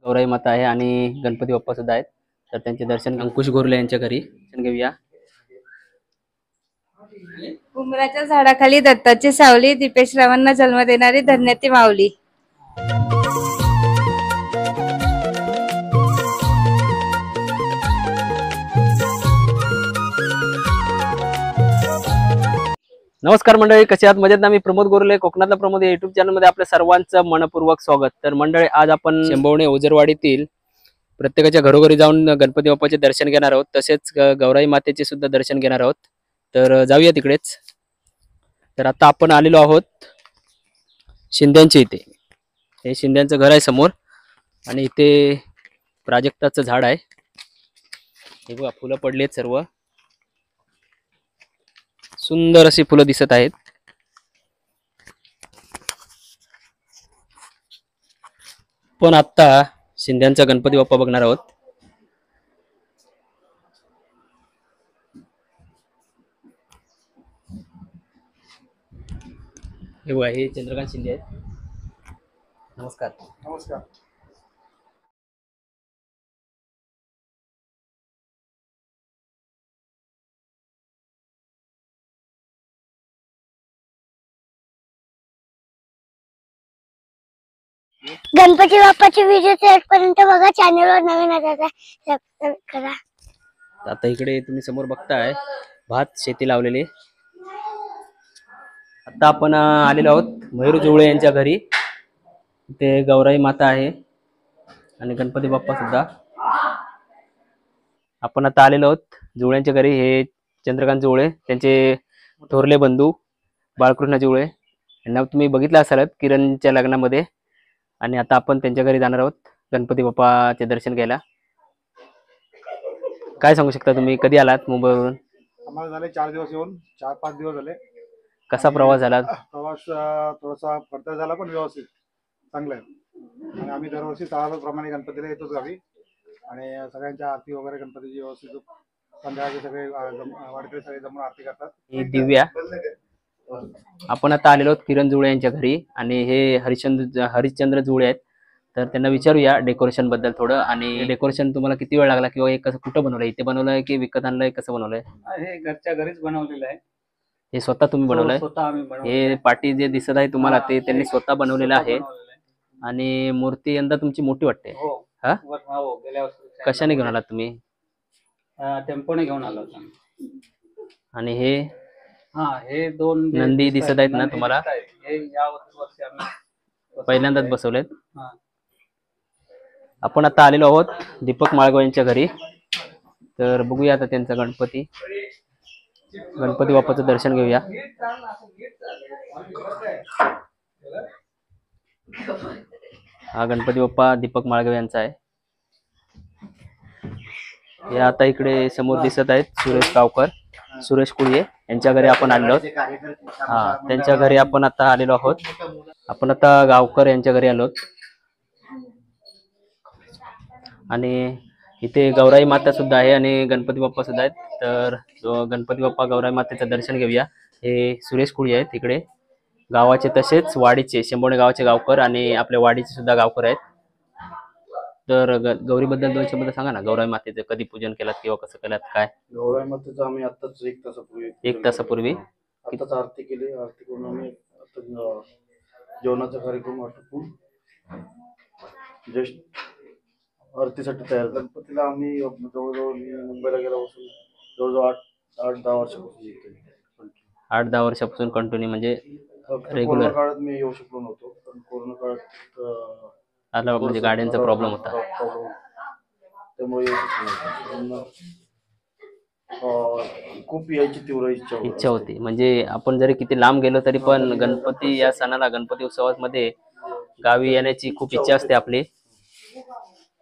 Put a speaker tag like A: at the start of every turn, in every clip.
A: गौराई माता आहे आणि गणपती बाप्पा सुद्धा आहेत. तर त्यांचे दर्शन अंकुश गोरले यांच्या घरी दर्शन घेऊया.
B: उमराच्या झाडाखाली दत्ताची सावली, दीपेश्रावांना जन्म देणारी धन्य ती माऊली.
A: नमस्कार मंडळी, कसे आहात? मजेत ना? मी प्रमोद गोरले, कोकणातला प्रमोद या युट्यूब चॅनल मध्ये आपल्या सर्वांचं मनपूर्वक स्वागत. तर मंडळी, आज आपण शेंबवणे ओझरवाडीतील प्रत्येकाच्या घरोघरी जाऊन गणपती बाप्पाचे दर्शन घेणार आहोत. तसेच गौराई मातेचे सुद्धा दर्शन घेणार आहोत. तर जाऊया तिकडेच. तर आता आपण आलेलो आहोत शिंद्यांच्या इथे. हे शिंद्यांचं घर आहे समोर आणि इथे प्राजक्ताचं झाड आहे. हे बघा, फुलं पडलेत, सर्व सुंदर अशी फुलं दिसत आहेत. पण आता शिंद्यांचा गणपती बाप्पा बघणार आहोत. हे बघा, हे चंद्रकांत शिंदे आहेत. नमस्कार.
C: नमस्कार.
D: गणपती बाप्पाचे व्हिडिओ शेवटपर्यंत बघा. चॅनलवर नवीन आला सबस्क्राइब करा.
A: आता इकडे तुम्ही समोर बघताय भात शेती लावलेली. आता आपण आलेलो आहोत मयूर जुळे यांच्या घरी. ते गौराई माता आहे आणि गणपती बाप्पा सुद्धा. आपण आता आलेलो आहोत जुळ्यांच्या घरी. हे चंद्रकांत जुळे, त्यांचे थोरले बंधू बाळकृष्ण जुळे यांना तुम्ही बघितलं असाल किरणच्या लग्नामध्ये. आणि आता आपण त्यांच्या घरी जाणार आहोत गणपती बाप्पाचे दर्शन घ्यायला. काय सांगू शकता तुम्ही, कधी आलात मुंबईवरून?
C: आम्हाला झाले 4 दिवस येऊन, 4-5 दिवस झाले.
A: कसा प्रवास झाला?
C: प्रवास थोडासा खर्च झाला पण व्यवस्थित चांगला आहे. आणि आम्ही दरवर्षी प्रमाणे गणपतीला येतोच गावी. आणि सगळ्यांच्या आरती वगैरे गणपतीची व्यवस्थित संध्याकाळचे सगळे वाडकरी सगळे जमून आरती करतात.
A: ही दिव्या. आपण आता आलेलो आहोत किरण जुळे यांच्या घरी आणि हे हरिश्चंद्र जुळे आहेत. तर त्यांना विचारूया डेकोरेशन बद्दल थोडं. आणि डेकोरेशन तुम्हाला किती वेळ लागला किंवा हे कसं, कुठं बनवलंय? इथे बनवलंय की विकत आणलंय, कसं बनवलंय?
E: हे घरच्या घरीच बनवलेलं आहे.
A: हे स्वतः तुम्ही बनवलंय?
E: स्वतः आम्ही बनवलं.
A: हे पाटी जे दिसत आहे तुम्हाला ते त्यांनी स्वतः बनवलेलं आहे. आणि मूर्ती यंदा तुमची मोठी वाटते.
E: हो.
A: हा,
E: हो, गेल्या वर्षी
A: कशाने घेऊन आलात तुम्ही?
E: टेम्पोने घेऊन आलो होतो.
A: आणि हे
E: हे 2
A: नंदी दिसत आहेत ना तुम्हाला?
E: हे या वर्षी आम्ही
A: पहिल्यांदाच बसवलेत.
E: हा.
A: आपण आता आलेलो आहोत दीपक माळगो यांच्या घरी. तर बघूया आता त्यांचा गणपती बाप्पाचं दर्शन घेऊया. हा गणपती बाप्पा दीपक माळगो यांचा आहे. हे आता इकडे समोर दिसत आहेत सुरेश गावकर, सुरेश कुळये यांच्या घरी आपण आलेलो आहोत. हा, त्यांच्या घरी आपण आता आलेलो आहोत. आपण आता गावकर यांच्या घरी आलो. आणि इथे गौराई माता सुद्धा आहे आणि गणपती बाप्पा सुद्धा आहेत. तर गणपती बाप्पा गौराई मातेचं दर्शन घेऊया. हे सुरेश कुळये आहेत इकडे गावाचे, तसेच वाडीचे शेंबवणे गावाचे गावकर आणि आपल्या वाडीचे सुद्धा गावकर आहेत. तर गौरीबद्दल 2 शब्द सांगा ना. गौराई मातेचं कधी पूजन केलात किंवा कसं केलात, काय?
C: गौराई मातेचं आम्ही आताच
A: 1 तासापूर्वी
C: आताच आरती केली. आरती करून आम्ही जेवणाचा कार्यक्रम आटोपून जस्ट आरतीसाठी तयार. गणपतीला आम्ही जवळजवळ मुंबईला गेल्यापासून जवळजवळ 8-10 वर्षापासून येतो.
A: 8-10 वर्षापासून कंटिन्यू, म्हणजे
C: कोरोना
A: रेग्युलर.
C: काळात मी येऊ शकलो नव्हतो, पण कोरोना काळात
A: आला म्हणजे गाड्यांचा प्रॉब्लेम होता,
C: त्यामुळे येऊ शकलो नव्हतो. खूप यायची तीव्र इच्छा
A: होती. म्हणजे आपण जरी किती लांब गेलो तरी पण गणपती या सणाला, गणपती उत्सवामध्ये गावी येण्याची खूप इच्छा असते आपली.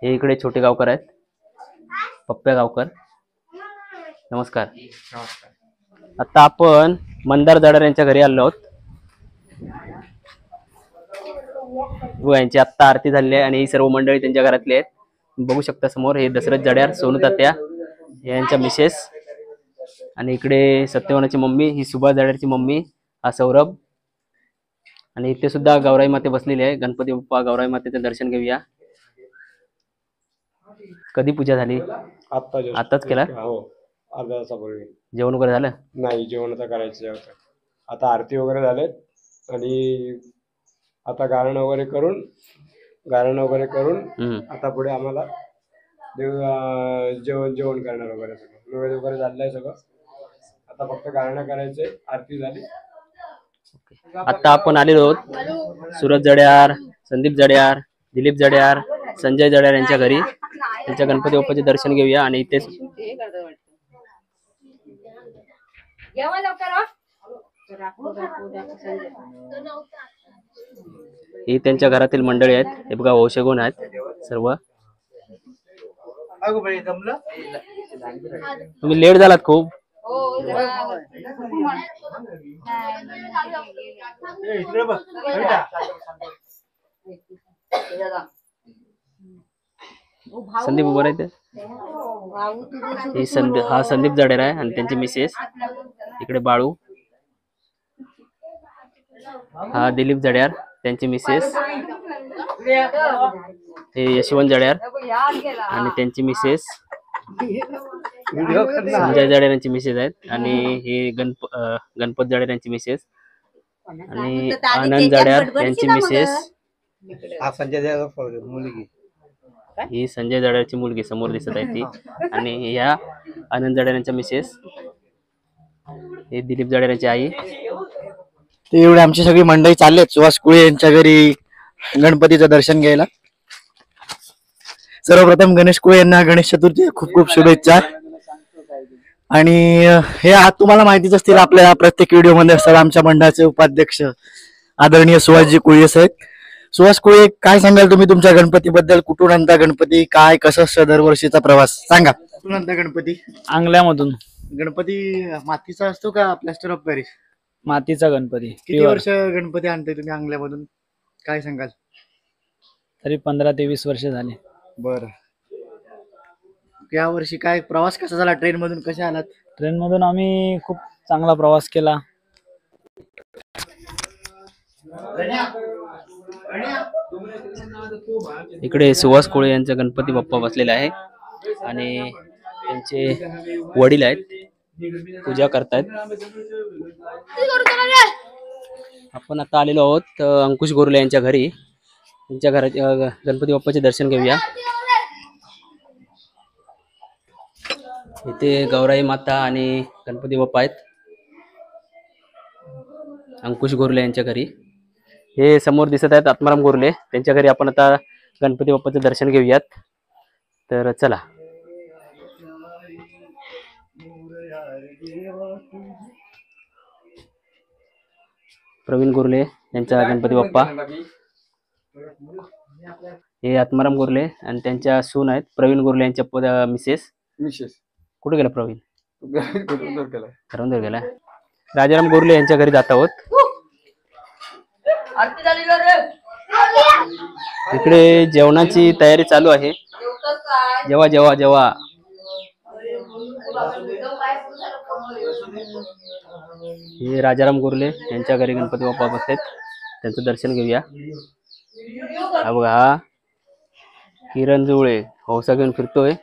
A: हे इकडे छोटे गावकर आहेत, पप्प्या गावकर. नमस्कार. आता आपण मंदार जडार यांच्या घरी आलो आहोत. यांची आत्ता आरती झाली आहे आणि ही सर्व मंडळी त्यांच्या घरातली आहेत. बघू शकता समोर हे दशरथ जड्यार, सोनू तात्या यांच्या मिसेस. आणि इकडे सत्यवानाची मम्मी, ही सुभाष जड्यारची मम्मी, हा सौरभ. आणि इथे सुद्धा गौराई माते बसलेली आहे. गणपती बाप्पा गौराई मातेचं दर्शन घेऊया. कधी पूजा झाली?
F: आत्ता just
A: आत्ताच केला?
F: हो, अर्ध्या तासापूर्वी.
A: जेवण वगैरे झालं?
F: नाही, जेवण आता करायचं होतं. आता आरती वगैरे झालेत आणि आता गाणं वगैरे करून आता पुढे आम्हाला जेवण करणार वगैरे सगळं नैवेद्य वगैरे झालंय सगळं. आता फक्त गाणं करायचंय, आरती झाली.
A: आता आपण आलेलो आहोत सूरज जड्यार, संदीप जड्यार, दिलीप जड्यार, संजय जड्यार यांच्या घरी. त्यांच्या गणपती बाप्पाचे दर्शन घेऊया आणि इथेच ही त्यांच्या घरातील मंडळी आहेत. हे बघा वंशगुण आहेत सर्व. तुम्ही लेट झालात खूप. संदीप उभा राहते. हा संदीप जडेर आहे आणि त्यांची मिसेस. इकडे बाळू. हा दिलीप जड्यार त्यांची मिसेस. हे यशवंत जड्यार आणि त्यांची मिसेस. संजय जडेर यांची मिसेस आहेत आणि हे गणपत जडेर यांची मिसेस आणि आनंद जड्यार यांची मिसेस. ही संजय जड्यारची मुलगी समोर दिसत आहे ती. आणि ह्या आनंद जड्यार यांच्या मिसेस. हे दिलीप जड्यार यांची आई.
G: ते एवढे आमची सगळी मंडळी चाललेत सुहास कुळे यांच्या घरी गणपतीचं दर्शन घ्यायला. सर्वप्रथम गणेश कुळे यांना गणेश चतुर्थी खूप खूप शुभेच्छा. आणि हे आज तुम्हाला माहितीच असतील, आपल्या प्रत्येक व्हिडिओ मध्ये असतात आमच्या मंडळाचे उपाध्यक्ष आदरणीय सुहासजी कुळे साहेब. सुहास कुळे, काय सांगाल तुम्ही तुमच्या गणपतीबद्दल? कुठून आणता गणपती? काय कसं असतं दरवर्षीचा प्रवास सांगा. कुठून आणता गणपती?
H: अंगल्यामधून.
G: गणपती मातीचा असतो का प्लॅस्टर ऑफ पॅरिस?
H: मातीचा गणपती.
G: किती वर्ष गणपती आणताय तुम्ही अंगल्यामधून? काय सांगाल?
H: तरी 15 ते 20 वर्ष झाले.
G: बर. या वर्षी काय प्रवास कसा झाला? ट्रेन मधून कसे आलात?
H: ट्रेन मधून आम्ही खूप चांगला प्रवास केला.
A: इकडे सुहास कोळे यांचा गणपती बाप्पा बसलेला आहे आणि त्यांचे वडील आहेत, पूजा करतायत. आपण आता आलेलो आहोत अंकुश गोरले यांच्या घरी. त्यांच्या घरात गणपती बाप्पाचे दर्शन घेऊया. इथे गौराई माता आणि गणपती बाप्पा आहेत अंकुश गोरले यांच्या घरी. हे समोर दिसत आहेत आत्माराम गोरले, त्यांच्या घरी आपण आता गणपती बाप्पाचं दर्शन घेऊयात. तर चला. प्रवीण गोरले यांचा गणपती बाप्पा. हे आत्माराम गोरले आणि त्यांच्या सून आहेत प्रवीण गोरले यांच्या मिसेस. कुठे गेला प्रवीण? करंदर गेला. राजाराम गोरले यांच्या घरी जात आहोत. इकडे जेवणाची तयारी चालू आहे. जेवा जेवा जेवा. हे राजाराम गोरले यांच्या घरी गणपती बाप्पा बसतात, त्यांचं दर्शन घेऊया. हा बघा, हा किरण जुळे हौसा घेऊन फिरतोय.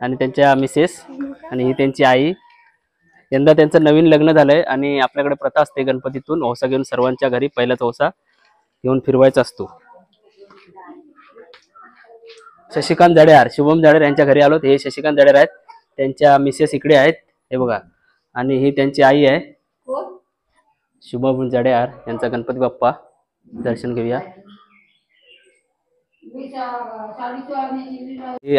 A: आणि त्यांच्या मिसेस आणि ही त्यांची आई. यंदा त्यांचं नवीन लग्न झालंय आणि आपल्याकडे प्रथा असते गणपतीतून हौसा घेऊन सर्वांच्या घरी पहिलाच हौसा घेऊन फिरवायचा असतो. शशिकांत जडेर, शुभम जडेर यांच्या घरी आलोत. हे शशिकांत जडेर आहेत, त्यांच्या मिसेस इकडे आहेत हे बघा. आणि ही त्यांची आई आहे शुभम जडेर यांचा गणपती बाप्पा. दर्शन घेऊया.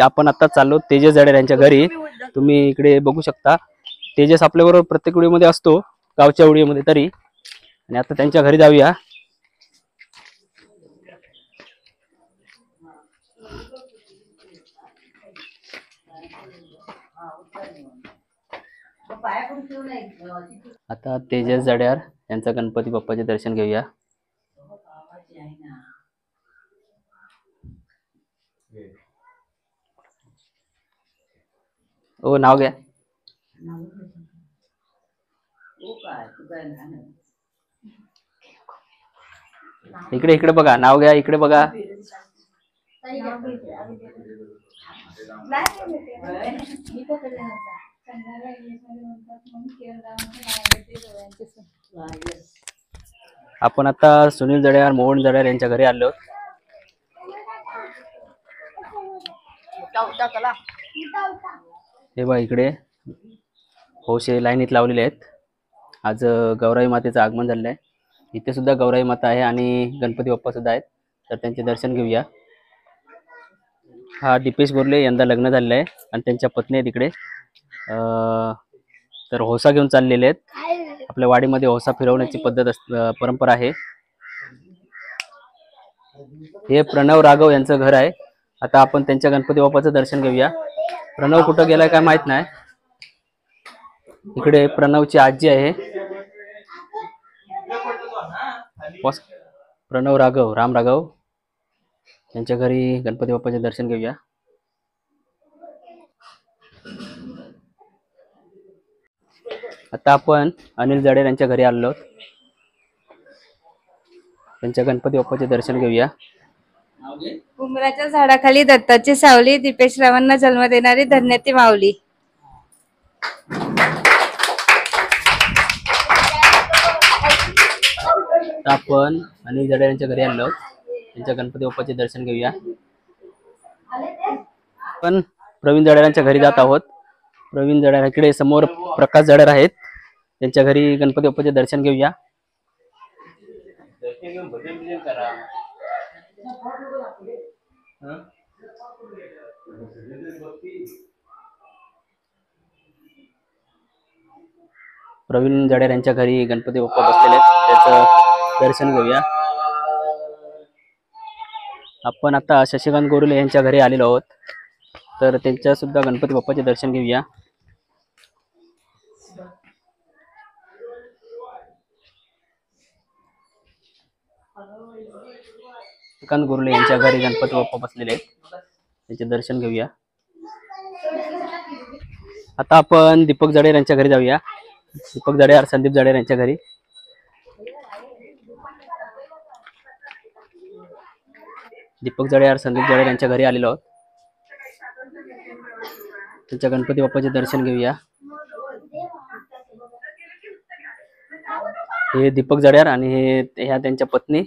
A: आपण आता चाललो तेजस जडेर यांच्या घरी. तुम्ही इकडे बघू शकता, तेजस आपल्याबरोबर प्रत्येक व्हिडिओ मध्ये असतो, गावच्या व्हिडिओ मध्ये तरी. आणि आता त्यांच्या घरी जाऊया. आता तेजस जडेर यांचा गणपती बाप्पाचे दर्शन घेऊया. ओ नाव घ्या. इकडे इकडे बघा, नाव घ्या, इकडे बघा. आपण आता सुनील जडेर, मोहन जडेर यांच्या घरी आलो. हे बघा इकडे हौशे लाईनीत लावलेले आहेत. आज गौराई मातेचं आगमन झालेलं आहे. इथे सुद्धा गौराई माता आहे आणि गणपती बाप्पा सुद्धा आहेत, तर त्यांचे दर्शन घेऊया. हा दीपेश बोरले, यंदा लग्न झालेलं आहे आणि त्यांच्या पत्नी आहेत इकडे. तर होसा घेऊन चाललेले आहेत. आपल्या वाडीमध्ये होसा फिरवण्याची परंपरा आहे. हे प्रणव राघव यांचं घर आहे. आता आपण त्यांच्या गणपती बाप्पाचं दर्शन घेऊया. प्रणव कुठं गेलाय काय माहित नाही. इकडे प्रणवची आजी आहे. प्रणव राघव, राम राघव यांच्या घरी गणपती बाप्पाचे दर्शन घेऊया. आता आपण अनिल जडेर यांच्या घरी आलो. त्यांच्या गणपती बाप्पाचे दर्शन घेऊया.
B: उमराच्या झाडाखाली दत्ताची सावली, दीपेश रावांना जन्म देणारी धन्य ती माऊली.
A: आता आपण अनिल जडेर यांच्या घरी आलो. त्यांच्या गणपती बाप्पाचे दर्शन घेऊया. पण प्रवीण जडेर यांच्या घरी जात आहोत. प्रवीण जडेर इकडे समोर प्रकाश जडेर आहेत. त्यांच्या घरी गणपती बाप्पाचे दर्शन घेऊया. प्रवीण जडेर यांच्या घरी गणपती बाप्पा बसलेले आहेत, त्याचं दर्शन घेऊया. आपण आता शशिकांत गोरुले यांच्या घरी आलेलो आहोत, तर त्यांच्या सुद्धा गणपती बाप्पाचे दर्शन घेऊया. शशिकांत गोरुले यांच्या घरी गणपती बाप्पा बसलेले आहेत, त्यांचे दर्शन घेऊया. आता आपण दीपक जडेर यांच्या घरी जाऊया. दीपक जडेर, संदीप जडेर यांच्या घरी. दीपक जडेर, संदीप जडेर यांच्या घरी आलेलो आहोत. त्यांच्या गणपती बाप्पाचे दर्शन घेऊया. हे दीपक जडेर आणि ह्या त्यांच्या पत्नी.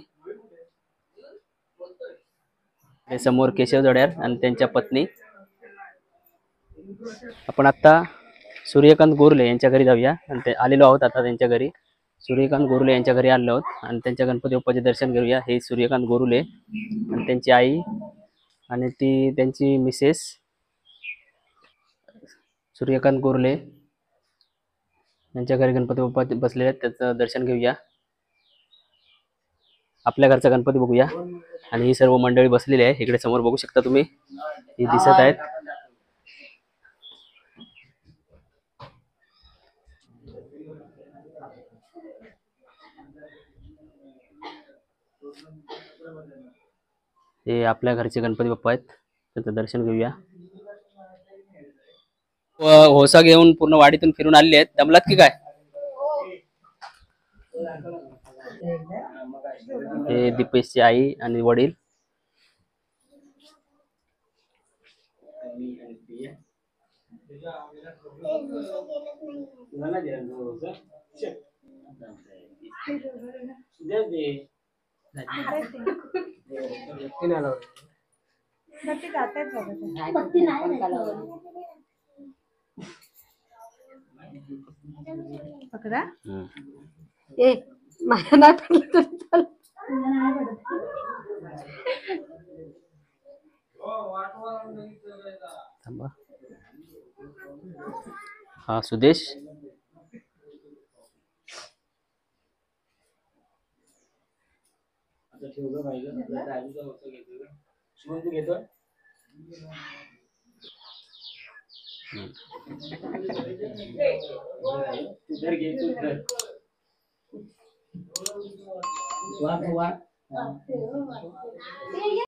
A: हे समोर केशव जडेर आणि त्यांच्या पत्नी. आपण आता सूर्यकांत गोरले यांच्या घरी जाऊया आणि ते आलेलो आहोत. आता त्यांच्या घरी सूर्यकांत गोरुले यांच्या घरी आलो आहोत आणि त्यांच्या गणपती बाप्पाचे दर्शन घेऊया. हे सूर्यकांत गोरुले आणि त्यांची आई आणि ती त्यांची मिसेस सूर्यकांत गोरुले यांच्या घरी गणपती बाप्पा बसलेले आहेत, त्याचं दर्शन घेऊया. आपल्या घरचा गणपती बघूया. आणि ही सर्व मंडळी बसलेली आहे. इकडे समोर बघू शकता तुम्ही, ही दिसत आहेत. हे आपल्या घरचे गणपती बाप्पा आहेत, त्यांचं दर्शन घेऊया. होसा घेऊन पूर्ण वाडीतून फिरून आलेले आहेत. दमलात की काय? हे दीपेशची आई आणि वडील.
B: पकडा.
D: ए मला नाही पडलं तरी चालेल.
A: थांबा. हा सुदेश.